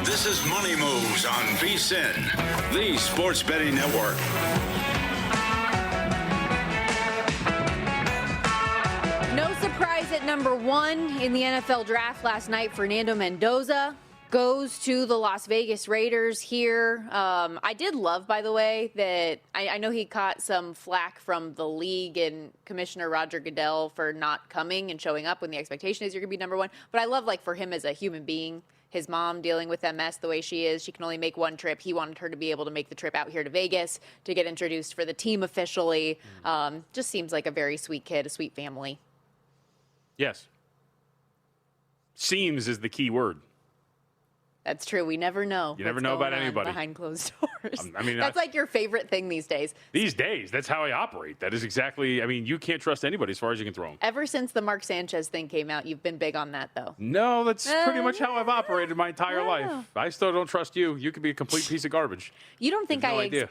This is Money Moves on VSiN, the sports betting network. No surprise at number one in the NFL draft last night. Fernando Mendoza goes to the Las Vegas Raiders here. I did love, by the way, that I know he caught some flack from the league and Commissioner Roger Goodell for not coming and showing up when the expectation is you're going to be number one. But I love, like, for him as a human being, his mom dealing with MS the way she is. She can only make one trip. He wanted her to be able to make the trip out here to Vegas to get introduced for the team officially. Just seems like a very sweet kid, a sweet family. Yes. Seems is the key word. That's true. We never know. You never know about anybody behind closed doors. I mean, that's like your favorite thing these days. These days, that's how I operate. That is exactly. I mean, you can't trust anybody as far as you can throw them. Ever since the Mark Sanchez thing came out, you've been big on that, though. No, that's pretty much how I've operated my entire life. I still don't trust you. You could be a complete piece of garbage. You don't think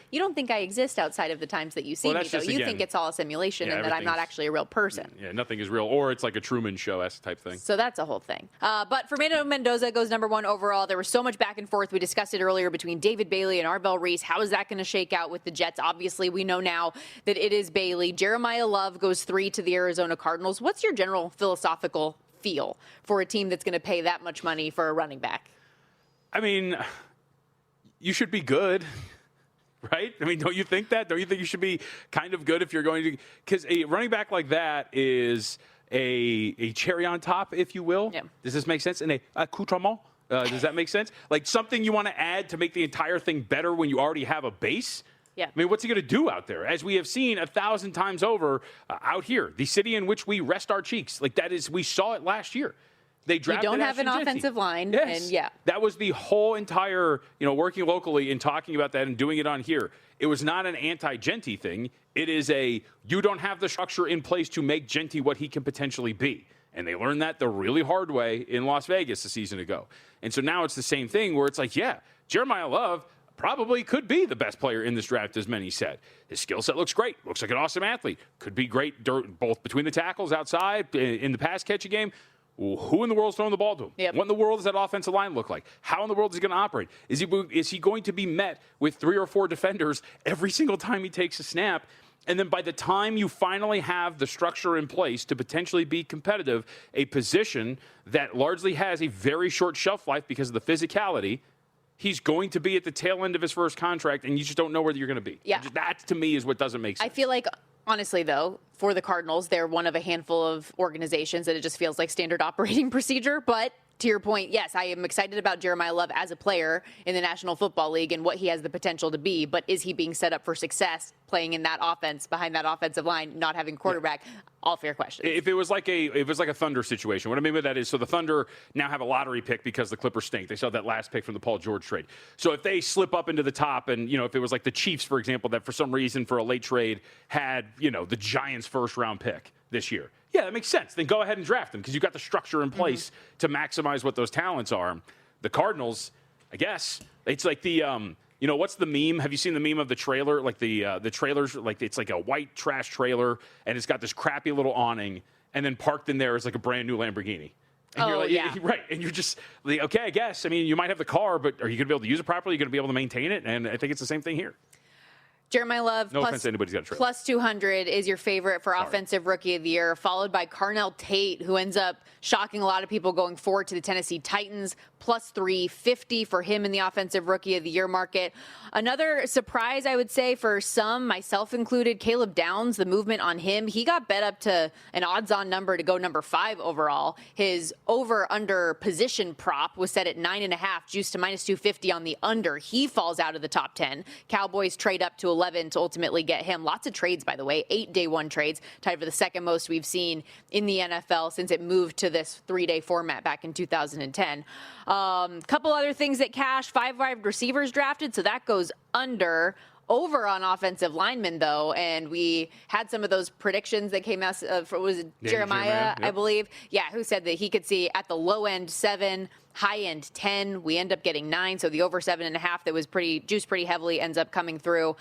you don't think I exist outside of the times that you see me, though. You think it's all a simulation and that I'm not actually a real person. Yeah, nothing is real, or it's like a Truman Show-esque type thing. So that's a whole thing. But Fernando Mendoza goes number one overall. There was so much back and forth. We discussed it earlier between David Bailey and Arvell Reese. How is that going to shake out with the Jets? Obviously, we know now that it is Bailey. Jeremiah Love goes 3 to the Arizona Cardinals. What's your general philosophical feel for a team that's going to pay that much money for a running back? I mean, you should be good, right? I mean, don't you think that? Don't you think you should be kind of good if you're going to? Because a running back like that is a cherry on top, if you will. Yeah. Does this make sense? And a accoutrement. Does that make sense? Like something you want to add to make the entire thing better when you already have a base? Yeah. I mean, what's he going to do out there? As we have seen 1,000 times over out here, the city in which we rest our cheeks. Like that is, we saw it last year. They drafted You don't have an Ashton Jeanty. offensive line. Yes. And yeah. That was the whole entire, working locally and talking about that and doing it on here. It was not an anti-Genty thing. It is you don't have the structure in place to make Genty what he can potentially be. And they learned that the really hard way in Las Vegas a season ago. And so now it's the same thing where it's like, yeah, Jeremiah Love probably could be the best player in this draft, as many said. His skill set looks great. Looks like an awesome athlete. Could be great both between the tackles, outside, in the pass catching game. Who in the world is throwing the ball to him? Yep. What in the world does that offensive line look like? How in the world is he going to operate? Is he going to be met with 3 or 4 defenders every single time he takes a snap? And then by the time you finally have the structure in place to potentially be competitive, a position that largely has a very short shelf life because of the physicality, he's going to be at the tail end of his first contract, and you just don't know where you're going to be. Yeah. That, to me, is what doesn't make sense. I feel like, honestly, though, for the Cardinals, they're one of a handful of organizations that it just feels like standard operating procedure. But to your point, yes, I am excited about Jeremiah Love as a player in the National Football League and what he has the potential to be. But is he being set up for success playing in that offense, behind that offensive line, not having quarterback? Yeah. All fair questions. If it was like a Thunder situation, what I mean by that is, so the Thunder now have a lottery pick because the Clippers stink. They still have that last pick from the Paul George trade. So if they slip up into the top, and if it was like the Chiefs, for example, that for some reason for a late trade had the Giants' first round pick this year, yeah, that makes sense. Then go ahead and draft them because you've got the structure in place to maximize what those talents are. The Cardinals, I guess, it's like the what's the meme? Have you seen the meme of the trailer? Like the trailers, like it's like a white trash trailer, and it's got this crappy little awning, and then parked in there is like a brand new Lamborghini. And you're like, yeah. Right. And you're just like, okay, I guess. I mean, you might have the car, but are you going to be able to use it properly? Are you going to be able to maintain it? And I think it's the same thing here. Jeremiah Love, no offense to anybody's got a trailer, plus 200 is your favorite for Offensive Rookie of the Year, followed by Carnell Tate, who ends up shocking a lot of people going forward to the Tennessee Titans, plus 350 for him in the Offensive Rookie of the Year market. Another surprise, I would say, for some, myself included, Caleb Downs, the movement on him. He got bet up to an odds-on number to go number 5 overall. His over-under position prop was set at 9.5, juiced to minus 250 on the under. He falls out of the top 10. Cowboys trade up to 11 to ultimately get him. Lots of trades, by the way, 8 day one trades, tied for the second most we've seen in the NFL since it moved to this 3-day format back in 2010. Couple other things that cash, 5 wide receivers drafted, so that goes under. Over on offensive linemen, though, and we had some of those predictions that came out, was it Jeremiah, yep. I believe? Yeah, who said that he could see at the low end 7, high end 10. We end up getting 9. So the over 7.5 that was juiced pretty heavily ends up coming through.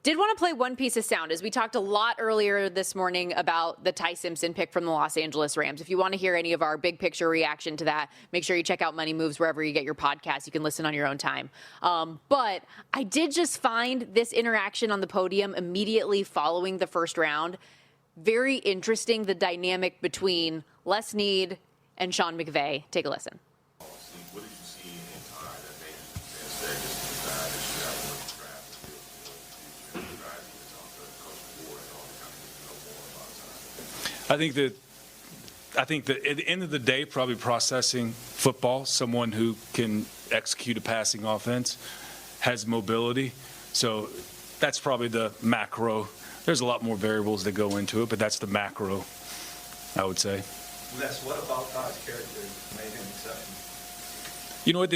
Did want to play one piece of sound as we talked a lot earlier this morning about the Ty Simpson pick from the Los Angeles Rams. If you want to hear any of our big picture reaction to that, make sure you check out Money Moves wherever you get your podcast. You can listen on your own time. But I did just find this interaction on the podium immediately following the first round very interesting, the dynamic between Les Snead and Sean McVay. Take a listen. What did you see in Ty that made you say this is the guy that you got to look draft and build for the future? You guys even talk to Coach Ford and all the kind of know more about Ty. I think that at the end of the day, probably processing football, someone who can execute a passing offense, has mobility. So that's probably the macro. There's a lot more variables that go into it, but that's the macro, I would say. Les, what about Ty's character made him exceptional? You know what?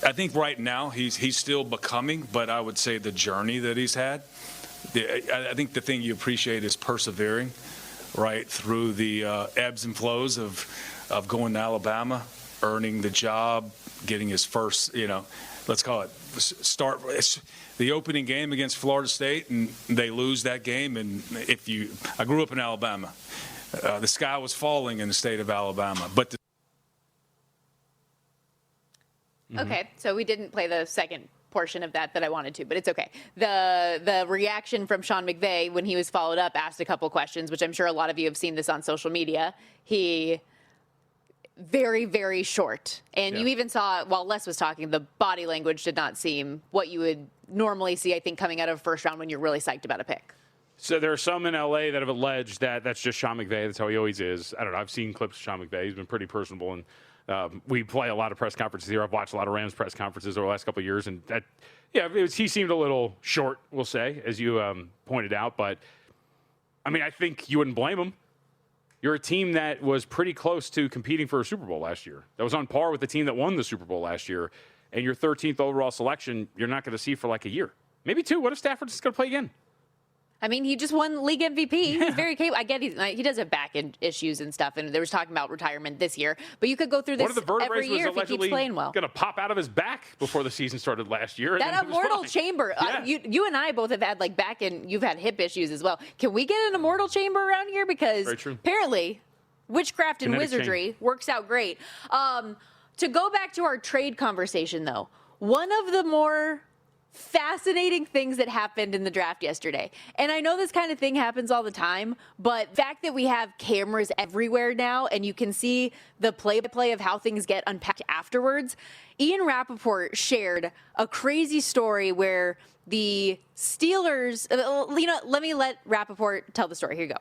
I think right now he's still becoming, but I would say the journey that he's had. I think the thing you appreciate is persevering, right, through the ebbs and flows of going to Alabama, earning the job, getting his first, let's call it start. The opening game against Florida State, and they lose that game. And I grew up in Alabama. The sky was falling in the state of Alabama, but. Okay, so we didn't play the second portion of that I wanted to, but it's okay. The reaction from Sean McVay when he was followed up asked a couple questions, which I'm sure a lot of you have seen this on social media. He very, very short. And you even saw, while Les was talking, the body language did not seem what you would normally see, I think, coming out of first round when you're really psyched about a pick. So there are some in L.A. that have alleged that that's just Sean McVay. That's how he always is. I don't know. I've seen clips of Sean McVay. He's been pretty personable, and we play a lot of press conferences here. I've watched a lot of Rams press conferences over the last couple of years, and he seemed a little short, we'll say, as you pointed out. But, I mean, I think you wouldn't blame him. You're a team that was pretty close to competing for a Super Bowl last year. That was on par with the team that won the Super Bowl last year. And your 13th overall selection, you're not going to see for like a year. Maybe 2. What if Stafford's going to play again? I mean, he just won league MVP. He's very capable. I get he does have back issues and stuff, and there was talking about retirement this year. But you could go through this every year if he keeps playing well. Going to pop out of his back before the season started last year. That immortal chamber. Yeah. You and I both have had like back and you've had hip issues as well. Can we get an immortal chamber around here? Because apparently witchcraft and wizardry works out great. To go back to our trade conversation, though, one of the more fascinating things that happened in the draft yesterday. And I know this kind of thing happens all the time, but the fact that we have cameras everywhere now and you can see the play-by-play of how things get unpacked afterwards, Ian Rappaport shared a crazy story where the Steelers, let me let Rappaport tell the story. Here you go.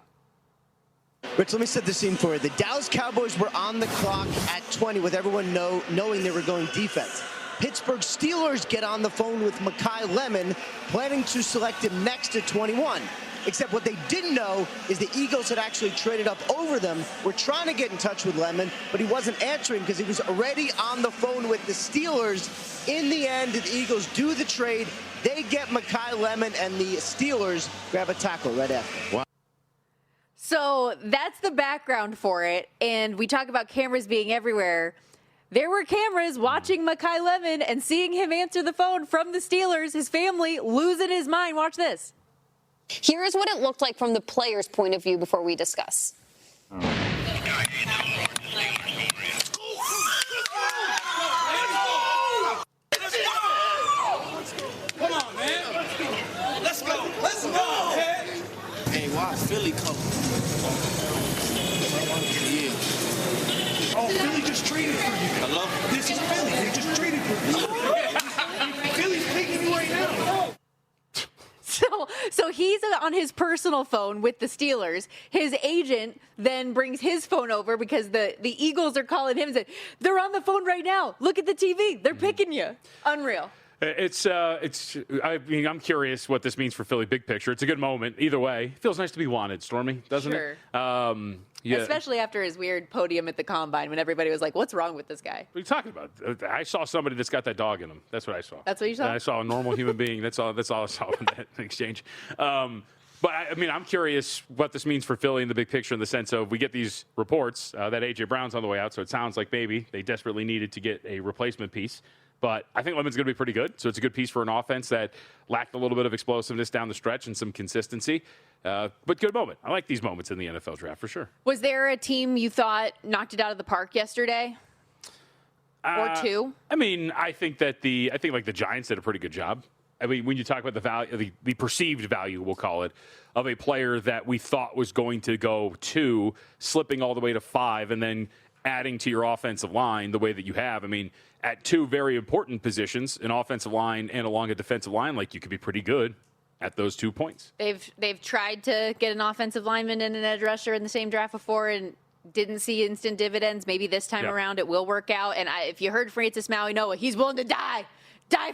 Rich, let me set the scene for you. The Dallas Cowboys were on the clock at 20 with everyone knowing they were going defense. Pittsburgh Steelers get on the phone with Mekhi Lemon, planning to select him next at 21. Except what they didn't know is the Eagles had actually traded up over them. Were trying to get in touch with Lemon, but he wasn't answering because he was already on the phone with the Steelers. In the end, the Eagles do the trade. They get Mekhi Lemon, and the Steelers grab a tackle right after. Wow. So that's the background for it. And we talk about cameras being everywhere. There were cameras watching Mekhi Lemon and seeing him answer the phone from the Steelers, his family losing his mind. Watch this. Here's what it looked like from the player's point of view before we discuss. Come on, man. Let's go. Let's go. Hey, why Philly come? Yeah. Oh, Philly just traded for you. Hello? This is Philly. They just traded for you. Philly's taking you right now. So he's on his personal phone with the Steelers. His agent then brings his phone over because the Eagles are calling him and said, they're on the phone right now. Look at the TV. They're picking you. Unreal. I mean, I'm curious what this means for Philly big picture. It's a good moment. Either way, it feels nice to be wanted, Stormy, doesn't it? Yeah. Especially after his weird podium at the Combine when everybody was like, what's wrong with this guy? What are you talking about? I saw somebody that's got that dog in him. That's what I saw. That's what you saw? And I saw a normal human being. That's all I saw in that exchange. But, I mean, I'm curious what this means for Philly in the big picture in the sense of we get these reports that A.J. Brown's on the way out, so it sounds like maybe they desperately needed to get a replacement piece. But I think Lemon's going to be pretty good, so it's a good piece for an offense that lacked a little bit of explosiveness down the stretch and some consistency. But good moment. I like these moments in the NFL draft for sure. Was there a team you thought knocked it out of the park yesterday? Or two? I mean, I think the Giants did a pretty good job. I mean, when you talk about the value, the perceived value, we'll call it, of a player that we thought was going to go 2, slipping all the way to 5, and then adding to your offensive line the way that you have. I mean, at 2 very important positions, an offensive line and along a defensive line, like you could be pretty good at those 2 points. They've tried to get an offensive lineman and an edge rusher in the same draft before and didn't see instant dividends. Maybe this time around it will work out. And if you heard Francis Mauigoa, he's willing to die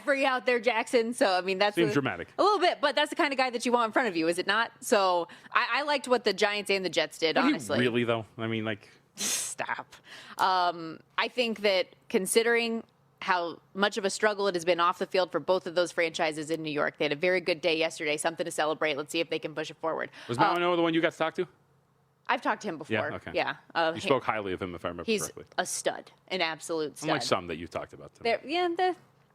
for you out there, Jackson. So, I mean, that's seems dramatic. A little bit, but that's the kind of guy that you want in front of you, is it not? So I liked what the Giants and the Jets did, honestly. Really, though? I mean, like... Stop. I think that considering how much of a struggle it has been off the field for both of those franchises in New York, they had a very good day yesterday, something to celebrate. Let's see if they can push it forward. Was Mauigoa the one you got to talk to? I've talked to him before. Yeah, okay. Yeah. You spoke highly of him, if I remember correctly. He's a stud, an absolute stud. Unlike some that you've talked about today.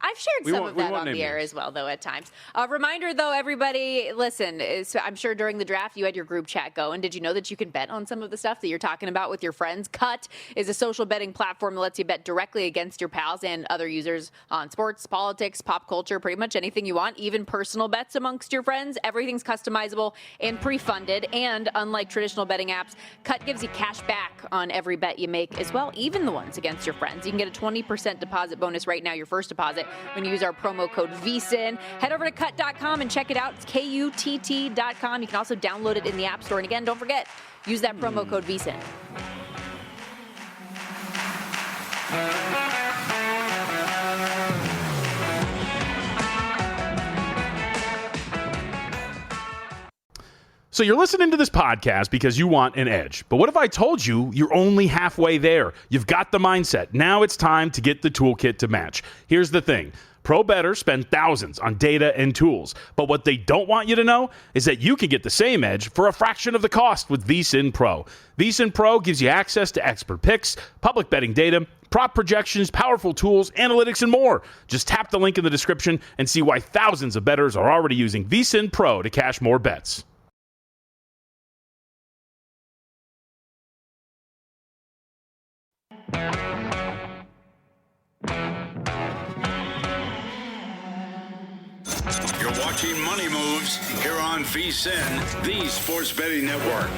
I've shared some of that on the air as well, though, at times. Reminder, though, everybody, listen, I'm sure during the draft you had your group chat going. Did you know that you can bet on some of the stuff that you're talking about with your friends? Cut is a social betting platform that lets you bet directly against your pals and other users on sports, politics, pop culture, pretty much anything you want, even personal bets amongst your friends. Everything's customizable and pre-funded. And unlike traditional betting apps, Cut gives you cash back on every bet you make as well, even the ones against your friends. You can get a 20% deposit bonus right now, your first deposit, when you use our promo code VSIN. Head over to cut.com and check it out. It's KUTT.com. You can also download it in the App Store. And again, don't forget, use that promo code VSIN. So you're listening to this podcast because you want an edge. But what if I told you you're only halfway there? You've got the mindset. Now it's time to get the toolkit to match. Here's the thing. Pro bettors spend thousands on data and tools. But what they don't want you to know is that you can get the same edge for a fraction of the cost with VSiN Pro. VSiN Pro gives you access to expert picks, public betting data, prop projections, powerful tools, analytics, and more. Just tap the link in the description and see why thousands of bettors are already using VSiN Pro to cash more bets. You're watching Money Moves here on VSiN, the Sports Betting Network.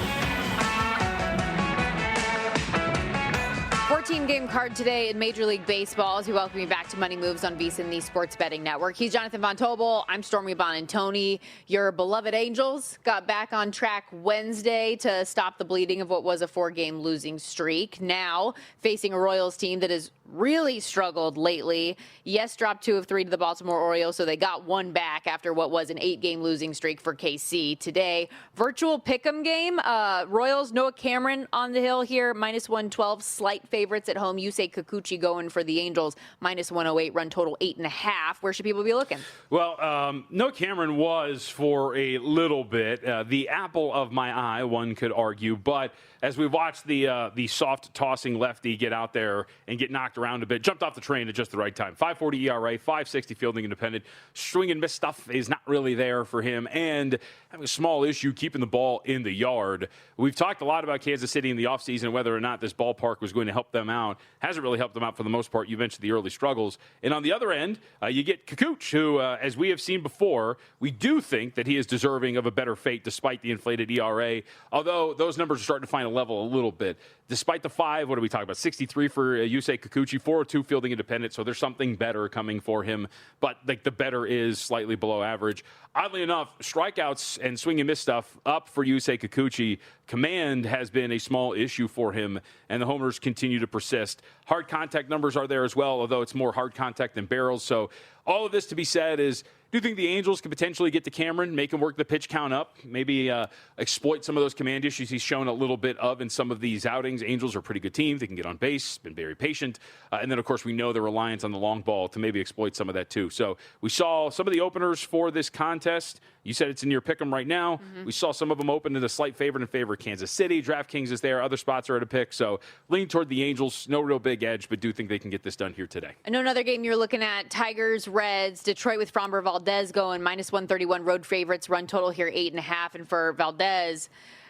14-game card today in Major League Baseball as we welcome you back to Money Moves on VSiN, the Sports Betting Network. He's Jonathan Von Tobel. I'm Stormy Bonantoni. Your beloved Angels got back on track Wednesday to stop the bleeding of what was a 4-game losing streak. Now facing a Royals team that has really struggled lately. Yes, dropped 2 of 3 to the Baltimore Orioles, so they got 1 back after what was an 8-game losing streak for KC. Today, virtual pick'em game. Royals, Noah Cameron on the hill here, minus 112, slight favorites at home. Yusei Kikuchi going for the Angels, minus 108, run total 8.5. Where should people be looking? Well, Noah Cameron was for a little bit the apple of my eye, one could argue, but as we watched the soft tossing lefty get out there and get knocked around a bit, jumped off the train at just the right time. 5.40 ERA, 5.60 fielding independent. Swing and miss stuff is not really there for him, and having a small issue keeping the ball in the yard. We've talked a lot about Kansas City in the offseason, whether or not this ballpark was going to help them out. Hasn't really helped them out for the most part. You mentioned the early struggles. And on the other end, you get Kikuchi, who, as we have seen before, we do think that he is deserving of a better fate despite the inflated ERA, although those numbers are starting to find a level a little bit. Despite the 5, what are we talking about? 63 for Yusei Kikuchi, 402 fielding independent, so there's something better coming for him, but like the better is slightly below average. Oddly enough, strikeouts and swing and miss stuff up for Yusei Kikuchi. Command has been a small issue for him, and the homers continue to persist. Hard contact numbers are there as well, although it's more hard contact than barrels. So all of this to be said is, do you think the Angels could potentially get to Cameron, make him work the pitch count up, maybe exploit some of those command issues he's shown a little bit of in some of these outings? Angels are a pretty good team. They can get on base, been very patient. And then, of course, we know the reliance on the long ball to maybe exploit some of that too. So we saw some of the openers for this contest. contest. You said it's in your pick 'em right now. We saw some of them open to the slight favorite in favor of Kansas City. DraftKings is there. Other spots are at a pick. So lean toward the Angels. No real big edge, but do think they can get this done here today. I know another game you're looking at, Tigers, Reds, Detroit with Framber Valdez going -131 road favorites, run total here 8.5. And for Valdez,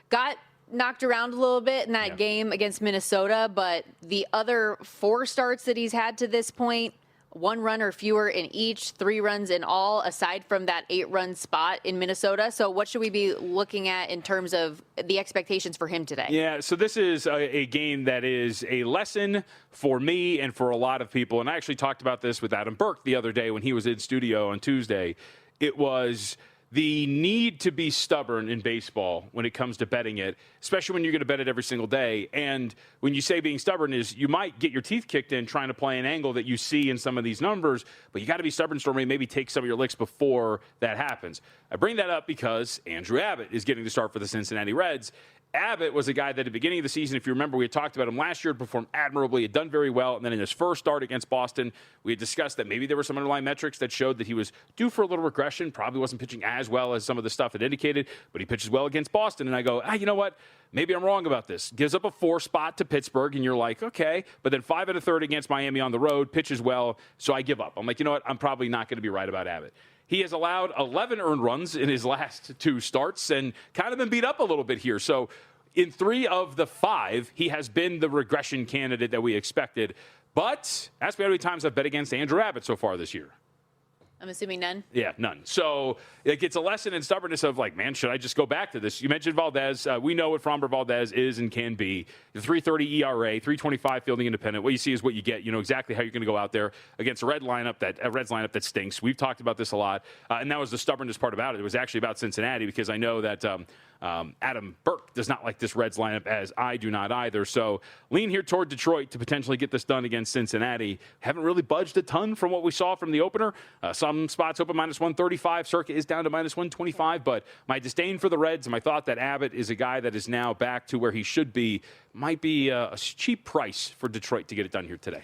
got knocked around a little bit in that game against Minnesota, but the other 4 starts that he's had to this point, 1 run or fewer in each, 3 runs in all, aside from that 8-run spot in Minnesota. So what should we be looking at in terms of the expectations for him today? Yeah, so this is a game that is a lesson for me and for a lot of people. And I actually talked about this with Adam Burke the other day when he was in studio on Tuesday. It was the need to be stubborn in baseball when it comes to betting it, especially when you're going to bet it every single day. And when you say being stubborn is you might get your teeth kicked in trying to play an angle that you see in some of these numbers, but you got to be stubborn, Stormy, maybe take some of your licks before that happens. I bring that up because Andrew Abbott is getting the start for the Cincinnati Reds. Abbott was a guy that at the beginning of the season, if you remember, we had talked about him last year, had performed admirably, had done very well. And then in his first start against Boston, we had discussed that maybe there were some underlying metrics that showed that he was due for a little regression, probably wasn't pitching as well as some of the stuff had indicated, but he pitches well against Boston. And I go, you know what? Maybe I'm wrong about this. Gives up a 4 spot to Pittsburgh, and you're like, okay. But then 5 1/3 against Miami on the road, pitches well, so I give up. I'm like, you know what? I'm probably not going to be right about Abbott. He has allowed 11 earned runs in his last 2 starts and kind of been beat up a little bit here. So in 3 of the 5, he has been the regression candidate that we expected. But ask me how many times I've bet against Andrew Abbott so far this year. I'm assuming none. Yeah, none. So it's a lesson in stubbornness of like, man, should I just go back to this? You mentioned Valdez. We know what Framber Valdez is and can be. The 3.30 ERA, 3.25 fielding independent. What you see is what you get. You know exactly how you're going to go out there against a Reds lineup that stinks. We've talked about this a lot, and that was the stubbornness part about it. It was actually about Cincinnati because I know that Adam Burke does not like this Reds lineup, as I do not either. So lean here toward Detroit to potentially get this done against Cincinnati. Haven't really budged a ton from what we saw from the opener. Some spots open -135. Circa is down to -125. But my disdain for the Reds and my thought that Abbott is a guy that is now back to where he should be might be a cheap price for Detroit to get it done here today.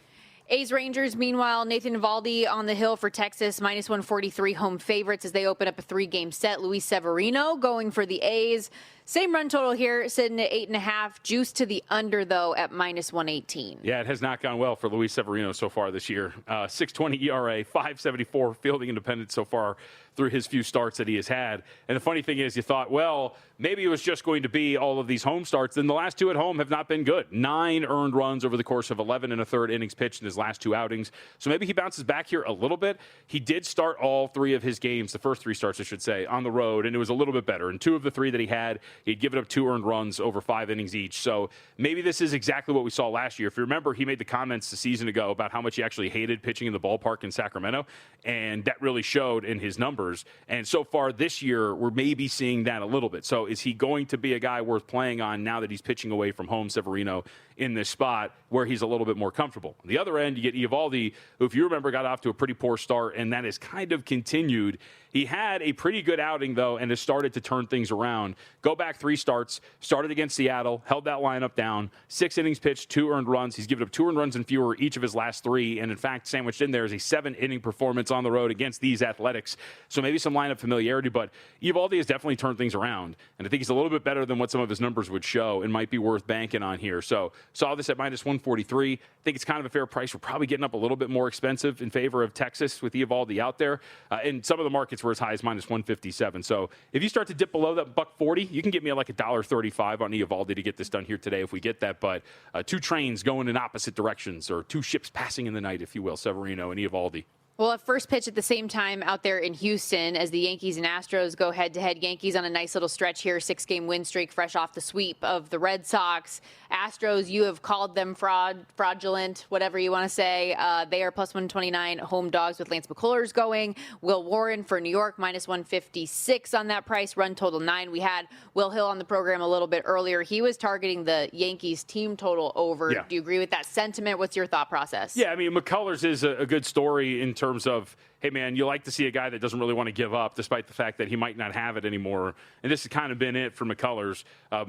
A's Rangers, meanwhile, Nathan Eovaldi on the hill for Texas, -143 home favorites as they open up a 3-game set. Luis Severino going for the A's. Same run total here, sitting at 8.5. Juice to the under, though, at -118. Yeah, it has not gone well for Luis Severino so far this year. 6.20 ERA, 5.74 fielding independent so far through his few starts that he has had. And the funny thing is, you thought, well, maybe it was just going to be all of these home starts. Then the last 2 at home have not been good. 9 earned runs over the course of 11 1/3 innings pitched in his last 2 outings. So maybe he bounces back here a little bit. He did start all 3 of his games, the first 3 starts, I should say, on the road, and it was a little bit better. And 2 of the 3 that he had, he'd given up 2 earned runs over 5 innings each. So maybe this is exactly what we saw last year. If you remember, he made the comments the season ago about how much he actually hated pitching in the ballpark in Sacramento, and that really showed in his numbers. And so far this year, we're maybe seeing that a little bit. So is he going to be a guy worth playing on now that he's pitching away from home, Severino, in this spot where he's a little bit more comfortable? On the other end, you get Eovaldi, who, if you remember, got off to a pretty poor start, and that has kind of continued. He had a pretty good outing, though, and has started to turn things around. Go back 3 starts, started against Seattle, held that lineup down, 6 innings pitched, 2 earned runs. He's given up 2 earned runs and fewer each of his last 3, and in fact, sandwiched in there is a 7-inning performance on the road against these Athletics. So maybe some lineup familiarity, but Eovaldi has definitely turned things around, and I think he's a little bit better than what some of his numbers would show and might be worth banking on here. So saw this at -143. I think it's kind of a fair price. We're probably getting up a little bit more expensive in favor of Texas with Eovaldi out there, and some of the markets were as high as -157. So if you start to dip below that $140, you can get me like $1.35 on Eovaldi to get this done here today if we get that. But 2 trains going in opposite directions, or 2 ships passing in the night, if you will, Severino and Eovaldi. Well, at first pitch at the same time out there in Houston as the Yankees and Astros go head-to-head. Yankees on a nice little stretch here, 6-game win streak, fresh off the sweep of the Red Sox. Astros, you have called them fraudulent, whatever you want to say. They are +129 home dogs with Lance McCullers going. Will Warren for New York, -156 on that price, run total 9. We had Will Hill on the program a little bit earlier. He was targeting the Yankees team total over. Yeah. Do you agree with that sentiment? What's your thought process? Yeah, I mean, McCullers is a good story in terms terms of, hey, man, you like to see a guy that doesn't really want to give up despite the fact that he might not have it anymore. And this has kind of been it for McCullers.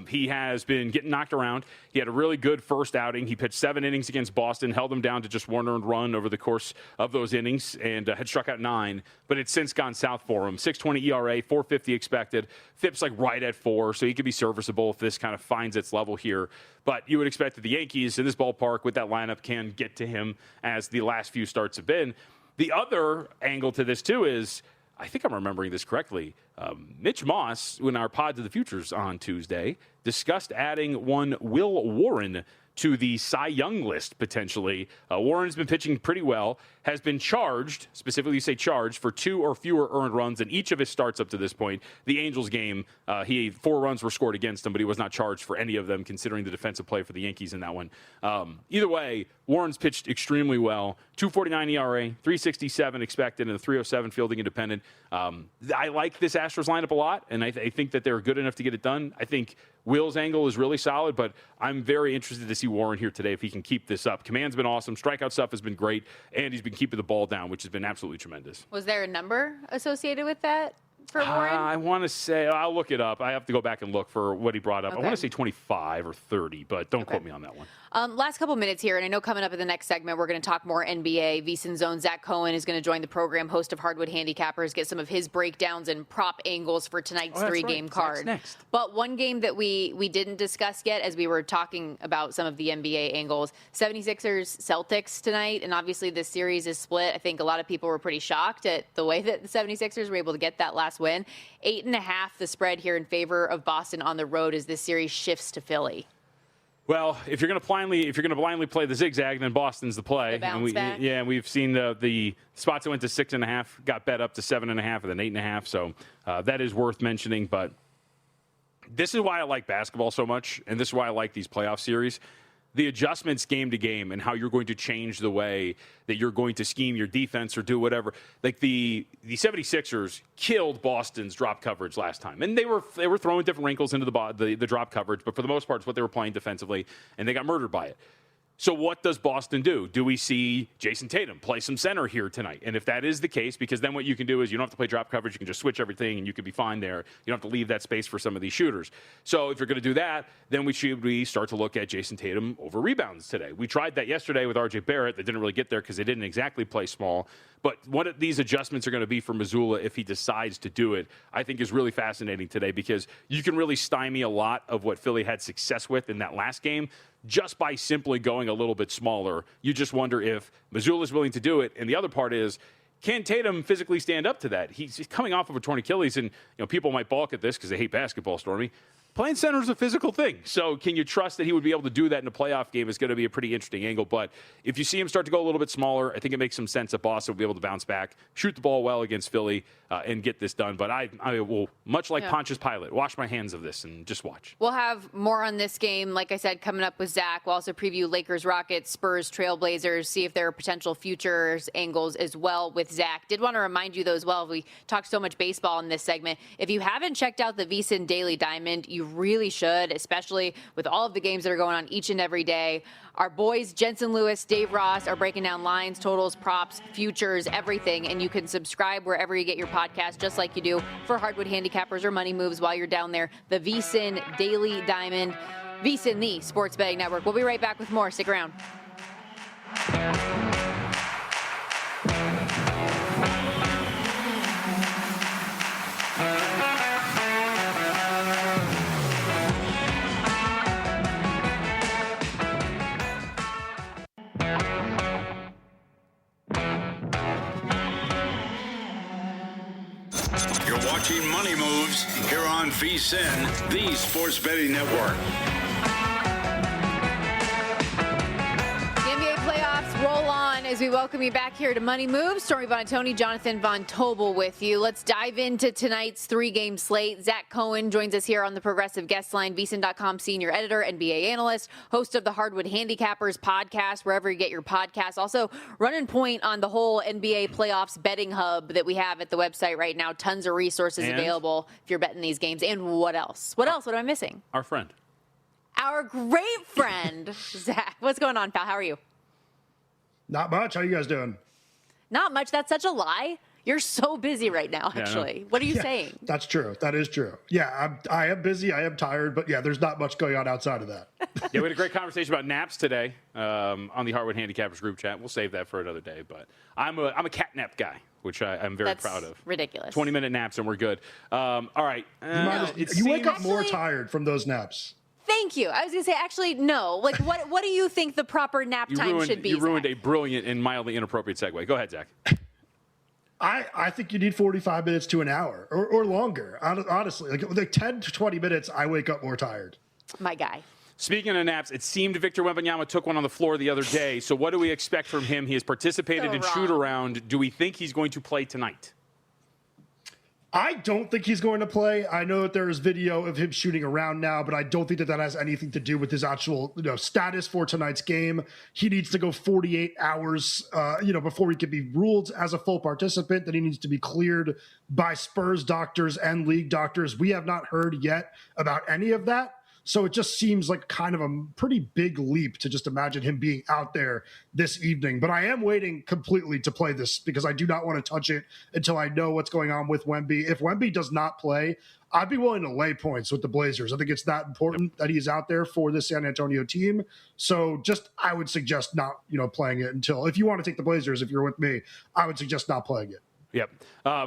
He has been getting knocked around. He had a really good first outing. He pitched 7 innings against Boston, held them down to just 1 earned run over the course of those innings, and had struck out 9. But it's since gone south for him. 6.20 ERA, 4.50 expected. FIP's like right at 4, so he could be serviceable if this kind of finds its level here. But you would expect that the Yankees in this ballpark with that lineup can get to him as the last few starts have been. The other angle to this, too, is, I think I'm remembering this correctly, Mitch Moss, in our Pod to the Futures on Tuesday, discussed adding one Will Warren to the Cy Young list, potentially. Warren's been pitching pretty well, has been charged, specifically you say charged, for 2 or fewer earned runs in each of his starts up to this point. The Angels game, 4 runs were scored against him, but he was not charged for any of them, considering the defensive play for the Yankees in that one. Either way, Warren's pitched extremely well. 2.49 ERA, 3.67 expected, and a 3.07 fielding independent. I like this Astros lineup a lot, and I think that they're good enough to get it done. I think Will's angle is really solid, but I'm very interested to see Warren here today if he can keep this up. Command's been awesome. Strikeout stuff has been great, and he's been keeping the ball down, which has been absolutely tremendous. Was there a number associated with that for Warren? I want to say, I'll look it up. I have to go back and look for what he brought up. Okay. I want to say 25 or 30, but don't quote me on that one. Last couple minutes here, and I know coming up in the next segment, we're going to talk more NBA. VSiN Zone, Zach Cohen is going to join the program, host of Hardwood Handicappers, get some of his breakdowns and prop angles for tonight's 3-game card. Next. But one game that we didn't discuss yet as we were talking about some of the NBA angles, 76ers Celtics tonight, and obviously this series is split. I think a lot of people were pretty shocked at the way that the 76ers were able to get that last win. 8.5 the spread here in favor of Boston on the road as this series shifts to Philly. Well, if you're going to blindly play the zigzag, then Boston's the play. The bounce back. And we've seen the spots that went to 6.5 got bet up to 7.5 and then 8.5. So that is worth mentioning. But this is why I like basketball so much, and this is why I like these playoff series. The adjustments game to game and how you're going to change the way that you're going to scheme your defense or do whatever. Like the 76ers killed Boston's drop coverage last time. And they were throwing different wrinkles into the drop coverage, but for the most part, it's what they were playing defensively, and they got murdered by it. So what does Boston do? Do we see Jason Tatum play some center here tonight? And if that is the case, because then what you can do is you don't have to play drop coverage. You can just switch everything, and you can be fine there. You don't have to leave that space for some of these shooters. So if you're going to do that, then we start to look at Jason Tatum over rebounds today. We tried that yesterday with R.J. Barrett. They didn't really get there because they didn't exactly play small. But what these adjustments are going to be for Mazzulla if he decides to do it, I think is really fascinating today because you can really stymie a lot of what Philly had success with in that last game just by simply going a little bit smaller. You just wonder if Mazzulla is willing to do it. And the other part is, can Tatum physically stand up to that? He's coming off of a torn Achilles, and people might balk at this because they hate basketball, Stormy. Playing center is a physical thing. So can you trust that he would be able to do that in a playoff game is going to be a pretty interesting angle. But if you see him start to go a little bit smaller, I think it makes some sense that Boston will be able to bounce back, shoot the ball well against Philly, and get this done. But I will, much like Pontius Pilate, wash my hands of this and just watch. We'll have more on this game, like I said, coming up with Zach. We'll also preview Lakers, Rockets, Spurs, Trailblazers, see if there are potential futures angles as well with Zach. Did want to remind you, though, as well, we talked so much baseball in this segment. If you haven't checked out the VSiN Daily Diamond, you really should, especially with all of the games that are going on each and every day. Our boys, Jensen Lewis, Dave Ross, are breaking down lines, totals, props, futures, everything. And you can subscribe wherever you get your podcast, just like you do for Hardwood Handicappers or Money Moves while you're down there. The VSiN Daily Diamond, VSiN, the Sports Betting Network. We'll be right back with more. Stick around. You're watching Money Moves here on VSiN, the Sports Betting Network. The NBA playoffs roll on as we welcome you back here to Money Moves. Stormy Buonantony, Jonathan Von Tobel with you. Let's dive into tonight's 3-game slate. Zach Cohen joins us here on the Progressive Guest Line, VSiN.com senior editor, NBA analyst, host of the Hardwood Handicappers podcast, wherever you get your podcasts. Also, running point on the whole NBA playoffs betting hub that we have at the website right now. Tons of resources available if you're betting these games. And what else? What else? What am I missing? Our friend. Our great friend, Zach. What's going on, pal? How are you? Not much. How you guys doing? Not much. That's such a lie. You're so busy right now, actually. What are you saying? That's true. That is true. Yeah, I am busy. I am tired. But, yeah, there's not much going on outside of that. Yeah, we had a great conversation about naps today on the Hardwood Handicappers group chat. We'll save that for another day. But I'm a cat nap guy, which I'm very proud of. Ridiculous. 20-minute naps and we're good. All right. You wake up more tired from those naps. Thank you. I was going to say, actually, no. Like, what do you think the proper nap time should be? You ruined Zach? a brilliant and mildly inappropriate segue. Go ahead, Zach. I think you need 45 minutes to an hour or longer. Honestly, like 10 to 20 minutes, I wake up more tired. My guy. Speaking of naps, it seemed Victor Wembanyama took one on the floor the other day. So what do we expect from him? He has participated in shoot-around. Do we think he's going to play tonight? I don't think he's going to play. I know that there is video of him shooting around now, but I don't think that has anything to do with his actual status for tonight's game. He needs to go 48 hours, before he can be ruled as a full participant. That he needs to be cleared by Spurs doctors and league doctors. We have not heard yet about any of that. So it just seems like kind of a pretty big leap to just imagine him being out there this evening. But I am waiting completely to play this because I do not want to touch it until I know what's going on with Wemby. If Wemby does not play, I'd be willing to lay points with the Blazers. I think it's that important that he's out there for the San Antonio team. So I would suggest not, playing it until, if you want to take the Blazers, if you're with me, I would suggest not playing it. Yep.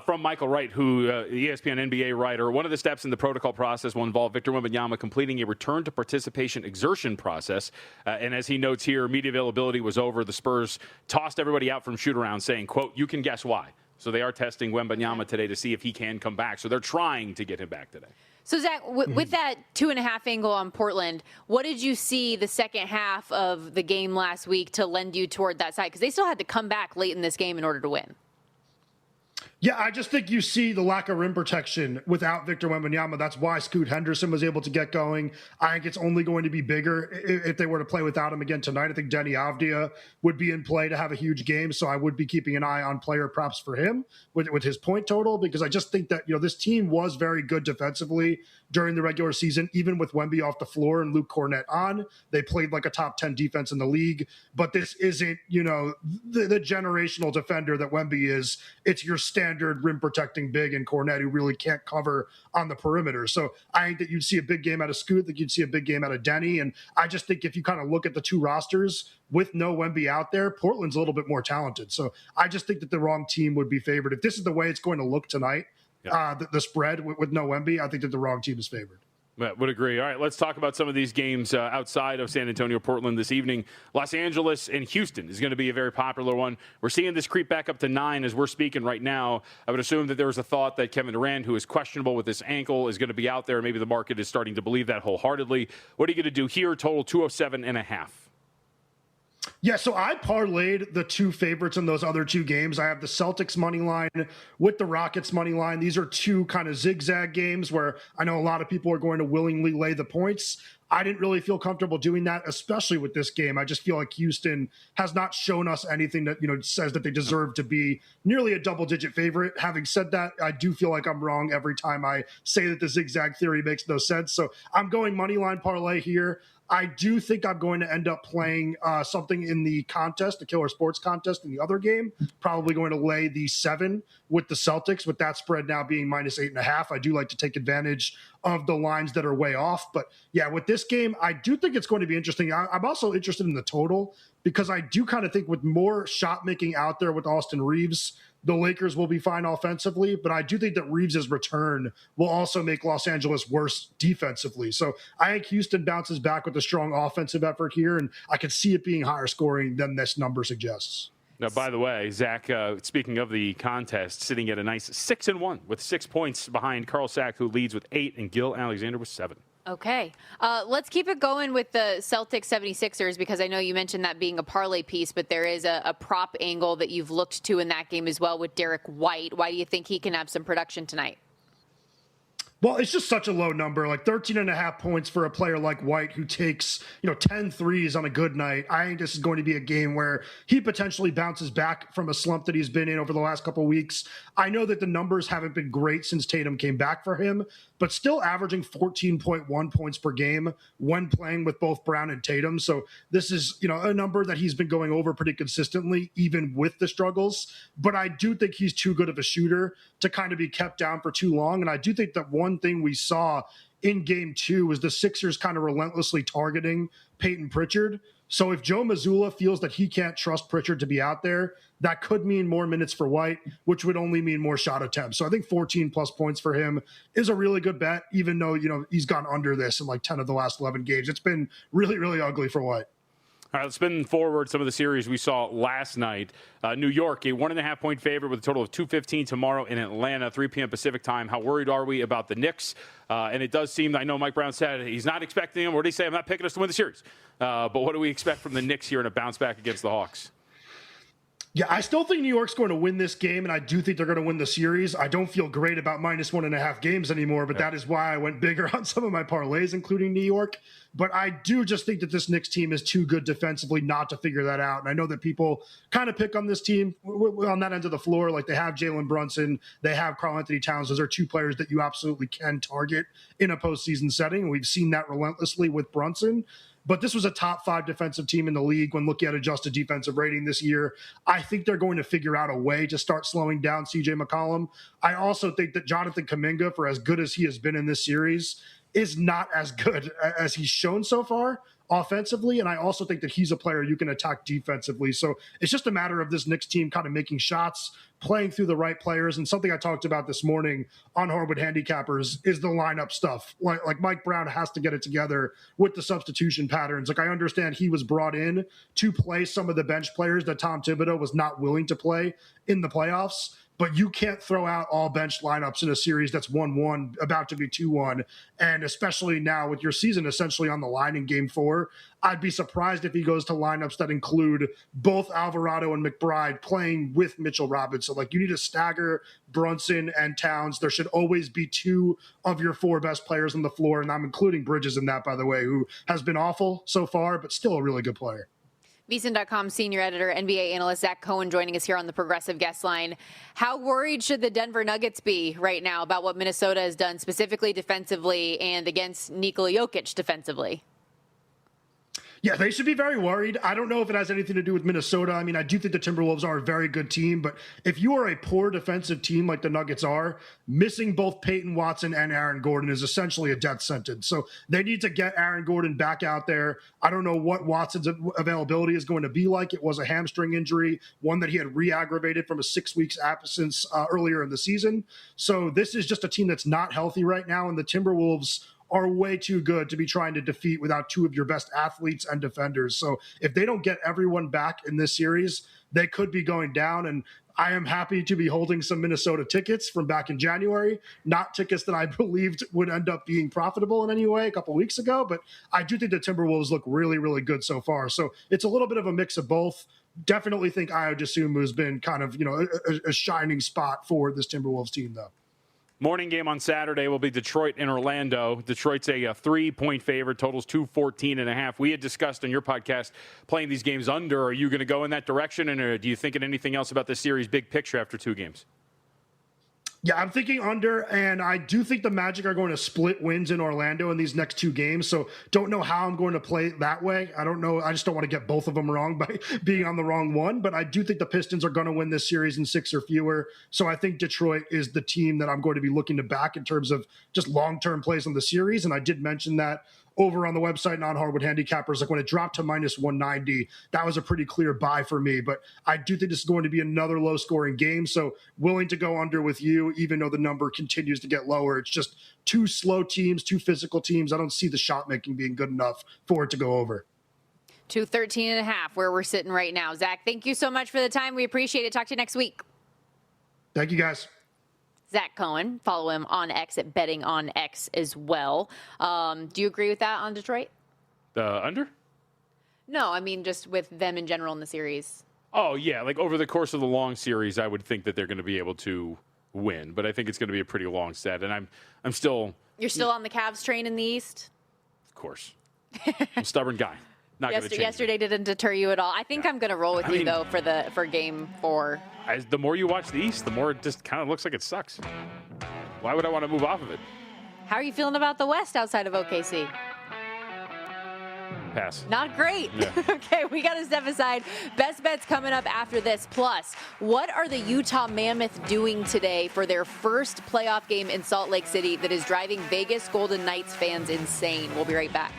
From Michael Wright, who ESPN NBA writer, one of the steps in the protocol process will involve Victor Wembanyama completing a return to participation exertion process. And as he notes here, media availability was over. The Spurs tossed everybody out from shoot-around saying, quote, you can guess why. So they are testing Wembanyama today to see if he can come back. So they're trying to get him back today. So, Zach, with that 2.5 angle on Portland, what did you see the second half of the game last week to lend you toward that side? Because they still had to come back late in this game in order to win. Yeah, I just think you see the lack of rim protection without Victor Wembanyama. That's why Scoot Henderson was able to get going. I think it's only going to be bigger if they were to play without him again tonight. I think Denny Avdia would be in play to have a huge game, so I would be keeping an eye on player props for him with his point total, because I just think that this team was very good defensively during the regular season, even with Wemby off the floor and Luke Cornett on. They played like a top 10 defense in the league, but this isn't, the generational defender that Wemby is. It's your standard rim protecting big and Cornett who really can't cover on the perimeter. So I think that you'd see a big game out of Scoot, that you'd see a big game out of Denny. And I just think if you kind of look at the two rosters with no Wemby out there, Portland's a little bit more talented. So I just think that the wrong team would be favored. If this is the way it's going to look tonight, the spread with no Wemby, I think that the wrong team is favored. Would agree. All right, let's talk about some of these games outside of San Antonio, Portland this evening. Los Angeles and Houston is going to be a very popular one. We're seeing this creep back up to 9 as we're speaking right now. I would assume that there was a thought that Kevin Durant, who is questionable with this ankle, is going to be out there. Maybe the market is starting to believe that wholeheartedly. What are you going to do here? Total 207.5. Yeah, so I parlayed the two favorites in those other two games. I have the Celtics money line with the Rockets money line. These are two kind of zigzag games where I know a lot of people are going to willingly lay the points. I didn't really feel comfortable doing that, especially with this game. I just feel like Houston has not shown us anything that, says that they deserve to be nearly a double-digit favorite. Having said that, I do feel like I'm wrong every time I say that the zigzag theory makes no sense. So I'm going money line parlay here. I do think I'm going to end up playing something in the contest, the Killer Sports contest in the other game. Probably going to lay the 7 with the Celtics, with that spread now being -8.5. I do like to take advantage of the lines that are way off. But yeah, with this game, I do think it's going to be interesting. I'm also interested in the total because I do kind of think with more shot making out there with Austin Reeves, the Lakers will be fine offensively, but I do think that Reeves' return will also make Los Angeles worse defensively. So I think Houston bounces back with a strong offensive effort here, and I can see it being higher scoring than this number suggests. Now, by the way, Zach, speaking of the contest, sitting at a nice 6-1 with 6 points behind Carl Sack, who leads with 8, and Gil Alexander with 7. Okay. Let's keep it going with the Celtics 76ers, because I know you mentioned that being a parlay piece, but there is a prop angle that you've looked to in that game as well with Derek White. Why do you think he can have some production tonight? Well, it's just such a low number, like 13.5 points for a player like White who takes, 10 threes on a good night. I think this is going to be a game where he potentially bounces back from a slump that he's been in over the last couple of weeks. I know that the numbers haven't been great since Tatum came back for him, but still averaging 14.1 points per game when playing with both Brown and Tatum. So this is, a number that he's been going over pretty consistently, even with the struggles. But I do think he's too good of a shooter to kind of be kept down for too long. And I do think that one thing we saw in game 2 was the Sixers kind of relentlessly targeting Peyton Pritchard. So if Joe Mazzulla feels that he can't trust Pritchard to be out there, that could mean more minutes for White, which would only mean more shot attempts. So I think 14 plus points for him is a really good bet, even though, he's gone under this in like 10 of the last 11 games. It's been really, really ugly for White. All right, let's spin forward some of the series we saw last night. New York, a 1.5-point favorite with a total of 2:15 tomorrow in Atlanta, 3 p.m. Pacific time. How worried are we about the Knicks? And it does seem, I know Mike Brown said he's not expecting them. What did he say? I'm not picking us to win the series. But what do we expect from the Knicks here in a bounce back against the Hawks? Yeah, I still think New York's going to win this game, and I do think they're going to win the series. I don't feel great about minus 1.5 games anymore, but that is why I went bigger on some of my parlays, including New York. But I do just think that this Knicks team is too good defensively not to figure that out. And I know that people kind of pick on this team on that end of the floor. Like they have Jalen Brunson, they have Karl-Anthony Towns. Those are 2 players that you absolutely can target in a postseason setting. And we've seen that relentlessly with Brunson. But this was a top 5 defensive team in the league when looking at adjusted defensive rating this year. I think they're going to figure out a way to start slowing down CJ McCollum. I also think that Jonathan Kuminga, for as good as he has been in this series, is not as good as he's shown so far offensively. And I also think that he's a player you can attack defensively. So it's just a matter of this Knicks team kind of making shots, playing through the right players. And something I talked about this morning on Hardwood Handicappers is the lineup stuff. Like Mike Brown has to get it together with the substitution patterns. Like I understand he was brought in to play some of the bench players that Tom Thibodeau was not willing to play in the playoffs. But you can't throw out all bench lineups in a series that's 1-1, about to be 2-1. And especially now with your season essentially on the line in game 4, I'd be surprised if he goes to lineups that include both Alvarado and McBride playing with Mitchell Robinson. Like you need to stagger Brunson and Towns. There should always be 2 of your 4 best players on the floor. And I'm including Bridges in that, by the way, who has been awful so far, but still a really good player. VSiN.com senior editor, NBA analyst Zach Cohen joining us here on the Progressive Guest Line. How worried should the Denver Nuggets be right now about what Minnesota has done specifically defensively and against Nikola Jokic defensively? Yeah, they should be very worried. I don't know if it has anything to do with Minnesota. I mean, I do think the Timberwolves are a very good team, but if you are a poor defensive team like the Nuggets are, missing both Peyton Watson and Aaron Gordon is essentially a death sentence. So they need to get Aaron Gordon back out there. I don't know what Watson's availability is going to be like. It was a hamstring injury, one that he had re-aggravated from a 6 weeks absence earlier in the season. So this is just a team that's not healthy right now, and the Timberwolves are way too good to be trying to defeat without 2 of your best athletes and defenders. So if they don't get everyone back in this series, they could be going down. And I am happy to be holding some Minnesota tickets from back in January, not tickets that I believed would end up being profitable in any way a couple weeks ago. But I do think the Timberwolves look really, really good so far. So it's a little bit of a mix of both. Definitely think Ayo Dosunmu has been kind of, a shining spot for this Timberwolves team, though. Morning game on Saturday will be Detroit and Orlando. Detroit's a 3-point favorite, totals 214.5. We had discussed on your podcast playing these games under. Are you going to go in that direction, and do you think anything else about this series big picture after 2 games? Yeah, I'm thinking under, and I do think the Magic are going to split wins in Orlando in these next 2 games, so don't know how I'm going to play it that way. I don't know. I just don't want to get both of them wrong by being on the wrong one, but I do think the Pistons are going to win this series in 6 or fewer, so I think Detroit is the team that I'm going to be looking to back in terms of just long-term plays on the series, and I did mention that over on the website, non-Hardwood Handicappers, like when it dropped to minus 190, that was a pretty clear buy for me. But I do think this is going to be another low-scoring game, so willing to go under with you, even though the number continues to get lower. It's just 2 slow teams, 2 physical teams. I don't see the shot-making being good enough for it to go over. 213.5, where we're sitting right now. Zach, thank you so much for the time. We appreciate it. Talk to you next week. Thank you, guys. Zach Cohen. Follow him on X at Betting on X as well. Do you agree with that on Detroit? Under? No, I mean just with them in general in the series. Oh, yeah. Like over the course of the long series, I would think that they're going to be able to win, but I think it's going to be a pretty long set. And I'm still. You're still on the Cavs train in the East? Of course. I'm a stubborn guy. Not going to change. Yesterday didn't deter you at all. I think I'm going to roll with you, though, for Game 4. The more you watch the East, the more it just kind of looks like it sucks. Why would I want to move off of it? How are you feeling about the West outside of OKC? Pass. Not great. Yeah. Okay, we got to step aside. Best bets coming up after this. Plus, what are the Utah Mammoth doing today for their first playoff game in Salt Lake City that is driving Vegas Golden Knights fans insane? We'll be right back.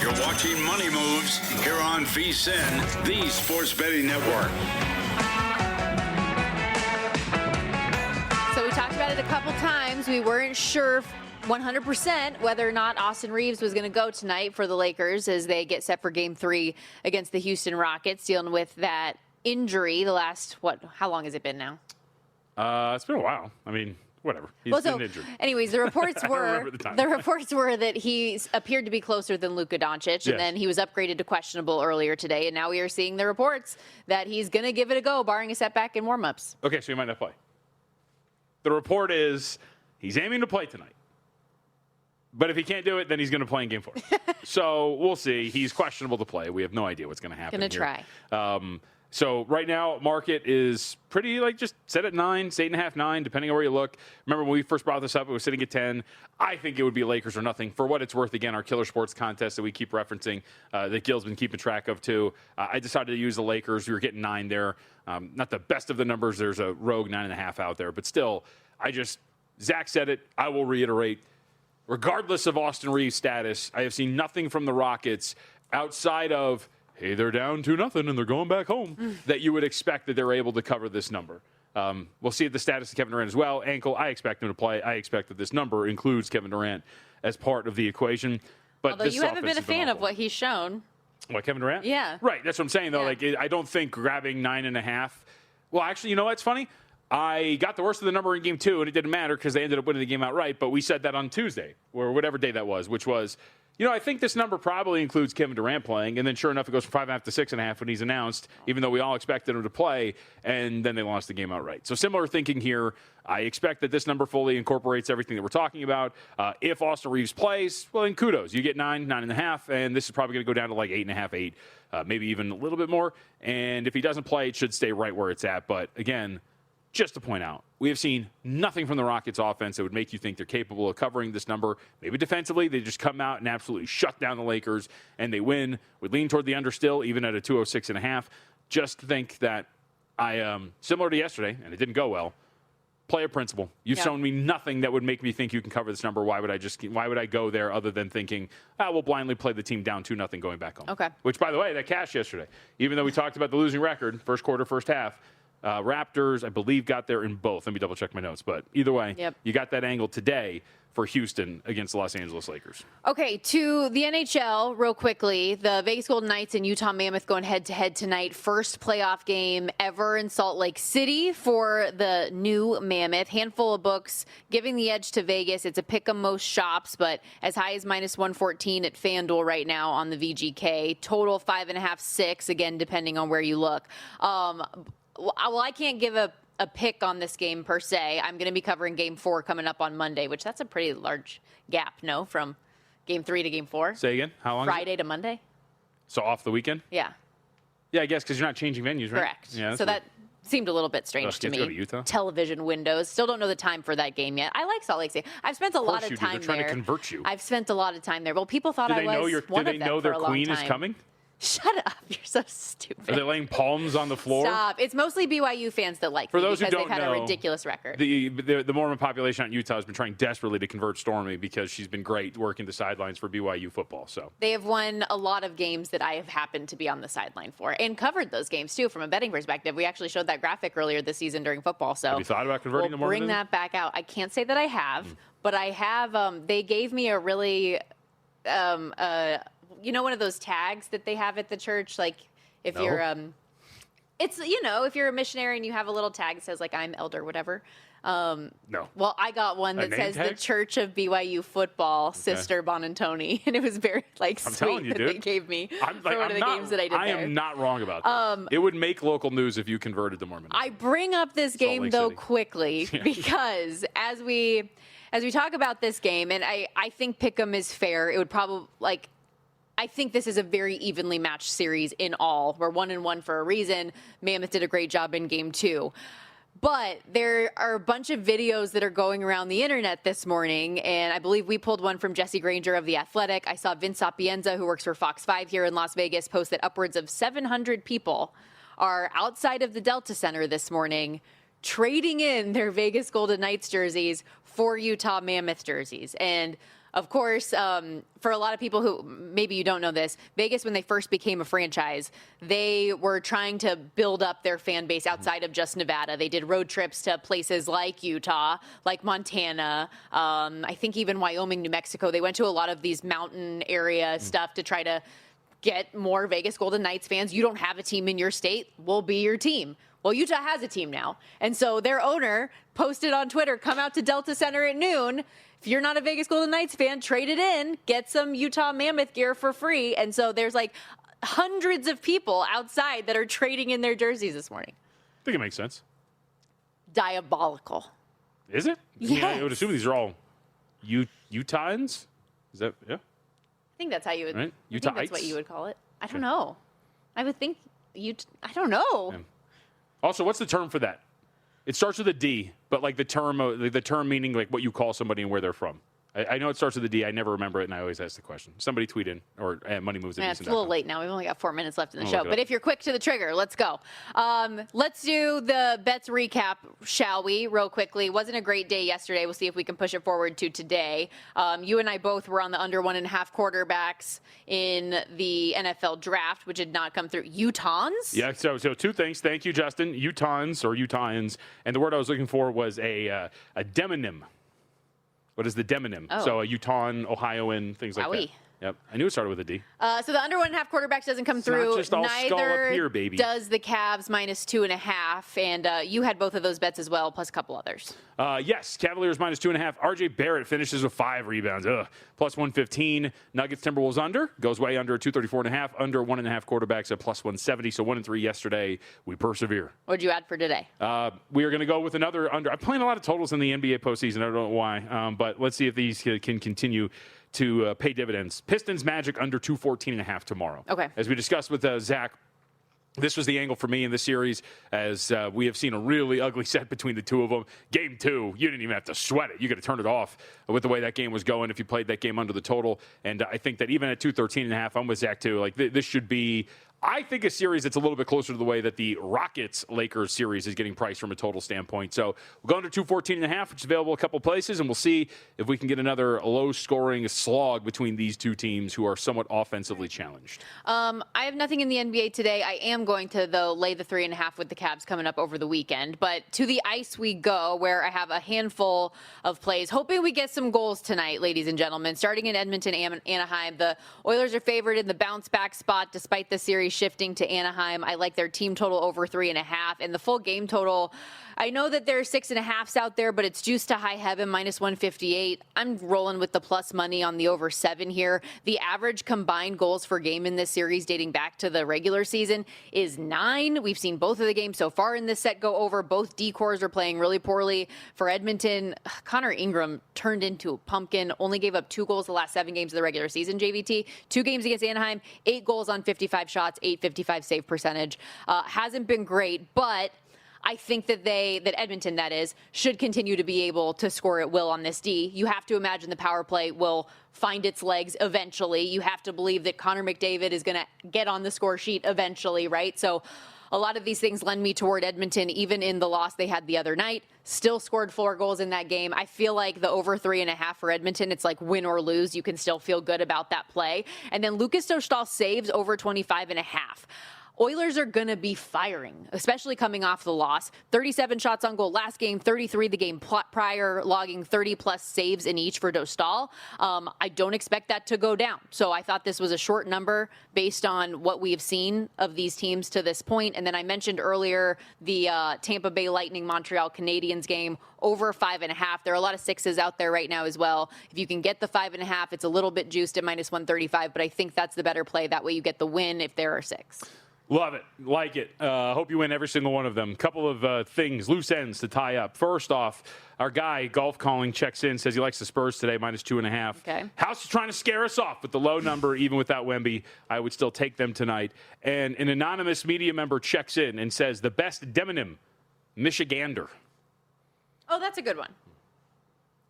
You're watching Money Moves here on VSiN, the Sports Betting Network. So we talked about it a couple times. We weren't sure 100% whether or not Austin Reeves was going to go tonight for the Lakers as they get set for Game 3 against the Houston Rockets, dealing with that injury the last, how long has it been now? It's been a while. I mean, whatever. He's been injured. Anyways, the reports were the reports were that he appeared to be closer than Luka Doncic, and then he was upgraded to questionable earlier today, and now we are seeing the reports that he's going to give it a go, barring a setback in warmups. Okay, so he might not play. The report is he's aiming to play tonight. But if he can't do it, then he's going to play in Game 4. So we'll see. He's questionable to play. We have no idea what's going to happen. Going to try. So right now, market is pretty just set at 9, 8.5, 9, depending on where you look. Remember when we first brought this up, it was sitting at 10. I think it would be Lakers or nothing. For what it's worth, again, our Killer Sports contest that we keep referencing, that Gil's been keeping track of too. I decided to use the Lakers. We were getting 9 there. Not the best of the numbers. There's a rogue 9.5 out there, but still, Zach said it. I will reiterate. Regardless of Austin Reeves' status, I have seen nothing from the Rockets outside of, hey, they're down 2-0 and they're going back home, that you would expect that they're able to cover this number. We'll see the status of Kevin Durant as well. Ankle, I expect him to play. I expect that this number includes Kevin Durant as part of the equation. But although you haven't been a fan of what he's shown. What, Kevin Durant? Yeah. Right, that's what I'm saying, though. Yeah. I don't think grabbing 9.5. Well, actually, you know what's funny? I got the worst of the number in Game 2, and it didn't matter because they ended up winning the game outright. But we said that on Tuesday, or whatever day that was, which was, I think this number probably includes Kevin Durant playing. And then sure enough, it goes from 5.5 to 6.5 when he's announced, even though we all expected him to play. And then they lost the game outright. So similar thinking here. I expect that this number fully incorporates everything that we're talking about. If Austin Reeves plays, well, then kudos. You get 9, 9.5, and this is probably going to go down to 8.5, 8, maybe even a little bit more. And if he doesn't play, it should stay right where it's at. But again, just to point out, we have seen nothing from the Rockets offense that would make you think they're capable of covering this number. Maybe defensively, they just come out and absolutely shut down the Lakers, and they win. We lean toward the under still, even at a 206.5. Just think that similar to yesterday, and it didn't go well, player principle. You've shown me nothing that would make me think you can cover this number. Why would I go there other than thinking, we'll blindly play the team down 2-0 going back home? Okay. Which, by the way, that cashed yesterday. Even though we talked about the losing record, first quarter, first half, Raptors, I believe, got there in both. Let me double check my notes. But either way, you got that angle today for Houston against the Los Angeles Lakers. Okay, to the NHL real quickly. The Vegas Golden Knights and Utah Mammoth going head-to-head tonight. First playoff game ever in Salt Lake City for the new Mammoth. Handful of books giving the edge to Vegas. It's a pick 'em most shops, but as high as -114 at FanDuel right now on the VGK. Total 5.5, 6, again, depending on where you look. Well, I can't give a pick on this game per se. I'm going to be covering Game 4 coming up on Monday, which that's a pretty large gap, no, from Game 3 to Game 4. Say again? How long? Friday to Monday. So off the weekend? Yeah. Yeah, I guess because you're not changing venues, right? Correct. Yeah, so that seemed a little bit strange to me. Go to Utah? Television windows. Still don't know the time for that game yet. I like Salt Lake City. I've spent a lot of time there. They're trying to convert you. I've spent a lot of time there. Well, people thought I was one of them for a long time. Do they know their queen is coming? Shut up. You're so stupid. Are they laying palms on the floor? Stop. It's mostly BYU fans that like For me those who because don't they've had know, a ridiculous record. The Mormon population out in Utah has been trying desperately to convert Stormy because she's been great working the sidelines for BYU football. So they have won a lot of games that I have happened to be on the sideline for and covered those games, too, from a betting perspective. We actually showed that graphic earlier this season during football. So have you thought about converting the Mormon? Bring that back out. I can't say that I have, but I have. They gave me a really one of those tags that they have at the church, like if you're It's, if you're a missionary and you have a little tag that says, like, I'm elder, whatever. No. Well, I got one that says tag? the Church of BYU Football, Sister Bonantoni. And it was very, sweet that they gave me for one of the games that I did there. I am not wrong about that. It would make local news if you converted to Mormon. I bring up this game, though, quickly because as we talk about this game, and I think Pick'em is fair, it would probably, I think this is a very evenly matched series in all. We're 1-1 for a reason. Mammoth did a great job in game 2. But there are a bunch of videos that are going around the internet this morning, and I believe we pulled one from Jesse Granger of The Athletic. I saw Vince Sapienza, who works for Fox 5 here in Las Vegas, post that upwards of 700 people are outside of the Delta Center this morning trading in their Vegas Golden Knights jerseys for Utah Mammoth jerseys. And of course, for a lot of people who maybe you don't know this, Vegas, when they first became a franchise, they were trying to build up their fan base outside of just Nevada. They did road trips to places like Utah, like Montana, I think even Wyoming, New Mexico. They went to a lot of these mountain area stuff to try to get more Vegas Golden Knights fans. You don't have a team in your state, we'll be your team. Well, Utah has a team now. And so their owner posted on Twitter, come out to Delta Center at noon. If you're not a Vegas Golden Knights fan, trade it in, get some Utah Mammoth gear for free. And so there's hundreds of people outside that are trading in their jerseys this morning. I think it makes sense. Diabolical. Is it? Yes. I would assume these are all Utahns. Is that, yeah? I think that's how you would, right? I think that's what you would call it. I don't know. I would think I don't know. Yeah. Also, what's the term for that? It starts with a D, but the term meaning what you call somebody and where they're from. I know it starts with a D. I never remember it, and I always ask the question. Somebody tweet in or Money Moves. It's a little late now. We've only got 4 minutes left in the show. But if you're quick to the trigger, let's go. Let's do the bets recap, shall we, real quickly. Wasn't a great day yesterday. We'll see if we can push it forward to today. You and I both were on the under 1.5 quarterbacks in the NFL draft, which did not come through. Utahns? Yeah, so two things. Thank you, Justin. Utahns or Utahns. And the word I was looking for was a demonym. What is the demonym? Oh. So a Utahn, Ohioan, things like Wowie. that. Yep. I knew it started with a D. So the under 1.5 quarterbacks doesn't come through. Not just all skull Neither up here, baby. does the Cavs -2.5. And you had both of those bets as well, plus a couple others. Yes, Cavaliers -2.5. RJ Barrett finishes with 5 rebounds. Plus 115. Nuggets Timberwolves under. Goes way under 234.5. Under 1.5 quarterbacks at plus 170. So 1-3 yesterday. We persevere. What'd you add for today? We are going to go with another under. I'm playing a lot of totals in the NBA postseason. I don't know why. But let's see if these can continue to pay dividends. Pistons Magic under 214.5 tomorrow. Okay. As we discussed with Zach, this was the angle for me in this series, as we have seen a really ugly set between the two of them. Game 2, you didn't even have to sweat it. You could have turned it off with the way that game was going if you played that game under the total. And I think that even at 213.5, I'm with Zach too. This should be, I think, a series that's a little bit closer to the way that the Rockets-Lakers series is getting priced from a total standpoint. So we'll go under 214.5, which is available a couple places, and we'll see if we can get another low-scoring slog between these two teams who are somewhat offensively challenged. I have nothing in the NBA today. I am going to, though, lay the 3.5 with the Cavs coming up over the weekend. But to the ice we go, where I have a handful of plays. Hoping we get some goals tonight, ladies and gentlemen. Starting in Edmonton, Anaheim, the Oilers are favored in the bounce-back spot despite the series shifting to Anaheim. I like their team total over 3.5, and the full game total. I know that there are 6.5s out there, but it's juiced to high heaven, -158. I'm rolling with the plus money on the over 7 here. The average combined goals per game in this series dating back to the regular season is 9. We've seen both of the games so far in this set go over. Both D-cores are playing really poorly. For Edmonton, Connor Ingram turned into a pumpkin, only gave up 2 goals the last 7 games of the regular season, JVT. 2 games against Anaheim, 8 goals on 55 shots, .855 save percentage. Hasn't been great, but I think that Edmonton, that is, should continue to be able to score at will on this D. You have to imagine the power play will find its legs eventually. You have to believe that Connor McDavid is going to get on the score sheet eventually, right? So a lot of these things lend me toward Edmonton, even in the loss they had the other night. Still scored 4 goals in that game. I feel like the over 3.5 for Edmonton, it's like win or lose. You can still feel good about that play. And then Lucas Dostal saves over 25.5. Oilers are going to be firing, especially coming off the loss. 37 shots on goal last game, 33 the game prior, logging 30-plus saves in each for Dostal. I don't expect that to go down. So I thought this was a short number based on what we have seen of these teams to this point. And then I mentioned earlier the Tampa Bay Lightning Montreal Canadiens game, over 5.5. There are a lot of sixes out there right now as well. If you can get the 5.5, it's a little bit juiced at minus 135, but I think that's the better play. That way you get the win if there are 6. Love it. Like it. Hope you win every single one of them. Couple of things, loose ends to tie up. First off, our guy, Golf Calling, checks in, says he likes the Spurs today, minus 2.5. Okay. House is trying to scare us off with the low number. Even without Wemby, I would still take them tonight. And an anonymous media member checks in and says the best demonym, Michigander. Oh, that's a good one.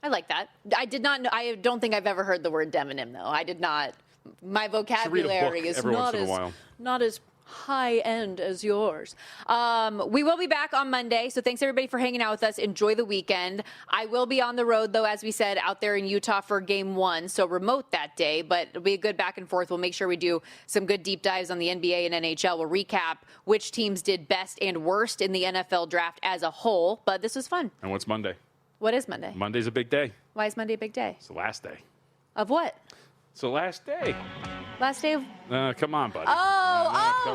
I like that. I did not know. I don't think I've ever heard the word demonym, though. I did not. My vocabulary is not as high end as yours. We will be back on Monday, so thanks everybody for hanging out with us. Enjoy the weekend. I will be on the road, though, as we said, out there in Utah for game 1, so remote that day, but it'll be a good back and forth. We'll make sure we do some good deep dives on the NBA and NHL. We'll recap which teams did best and worst in the NFL draft as a whole, but this was fun. And what's Monday? What is Monday? Monday's a big day. Why is Monday a big day? It's the last day. Of what? It's the last day. Last day of... Come on, buddy.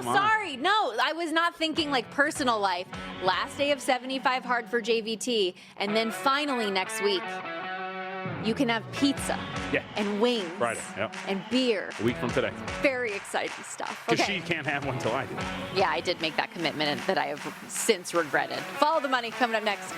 Sorry. No, I was not thinking like personal life. Last day of 75 hard for JVT. And then finally next week, you can have pizza and wings Friday, and beer. A week from today. Very exciting stuff. Because she can't have one till I do. Yeah, I did make that commitment that I have since regretted. Follow the money coming up next.